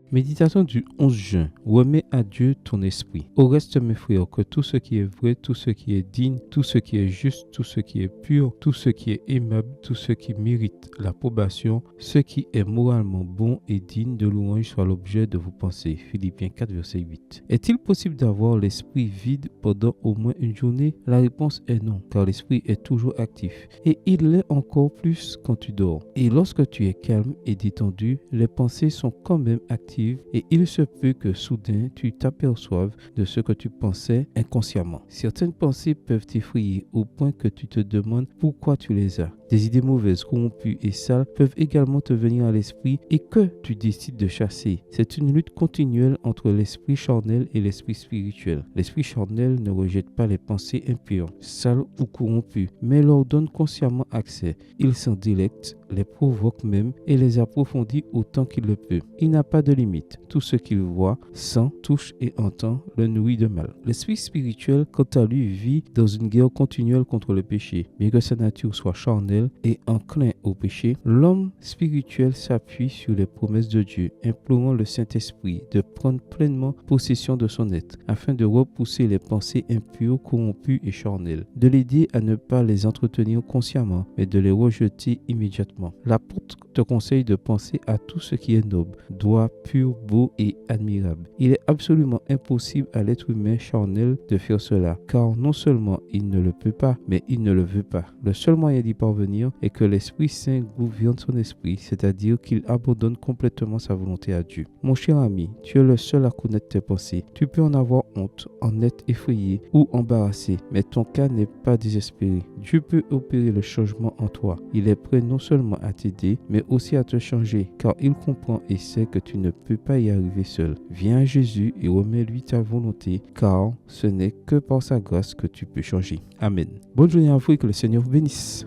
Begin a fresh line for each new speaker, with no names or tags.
Méditation du 11 juin. Remets à Dieu ton esprit. Au reste, mes frères, que tout ce qui est vrai, tout ce qui est digne, tout ce qui est juste, tout ce qui est pur, tout ce qui est aimable, tout ce qui mérite l'approbation, ce qui est moralement bon et digne de louange soit l'objet de vos pensées. Philippiens 4, verset 8. Est-il possible d'avoir l'esprit vide pendant au moins une journée? La réponse est non, car l'esprit est toujours actif. Et il l'est encore plus quand tu dors. Et lorsque tu es calme et détendu, les pensées sont quand même actives et il se peut que soudain tu t'aperçoives de ce que tu pensais inconsciemment. Certaines pensées peuvent t'effrayer au point que tu te demandes pourquoi tu les as. Des idées mauvaises, corrompues et sales peuvent également te venir à l'esprit et que tu décides de chasser. C'est une lutte continuelle entre l'esprit charnel et l'esprit spirituel. L'esprit charnel ne rejette pas les pensées impures, sales ou corrompues, mais leur donne consciemment accès. Il s'en délecte, les provoque même et les approfondit autant qu'il le peut. Il n'a pas de limite. Tout ce qu'il voit, sent, touche et entend le nourrit de mal. L'esprit spirituel, quant à lui, vit dans une guerre continuelle contre le péché. Bien que sa nature soit charnelle et enclin au péché, l'homme spirituel s'appuie sur les promesses de Dieu, implorant le Saint-Esprit de prendre pleinement possession de son être, afin de repousser les pensées impures, corrompues et charnelles, de l'aider à ne pas les entretenir consciemment, mais de les rejeter immédiatement. L'apôtre te conseille de penser à tout ce qui est noble, droit, pur, beau et admirable. Il est absolument impossible à l'être humain charnel de faire cela, car non seulement il ne le peut pas, mais il ne le veut pas. Le seul moyen d'y parvenir est que l'Esprit Saint gouverne son esprit, c'est-à-dire qu'il abandonne complètement sa volonté à Dieu. Mon cher ami, tu es le seul à connaître tes pensées. Tu peux en avoir honte, en être effrayé ou embarrassé, mais ton cas n'est pas désespéré. Dieu peut opérer le changement en toi. Il est prêt non seulement à t'aider, mais aussi à te changer, car il comprend et sait que tu ne peux pas y arriver seul. Viens à Jésus et remets-lui ta volonté, car ce n'est que par sa grâce que tu peux changer. Amen. Bonne journée à vous et que le Seigneur vous bénisse.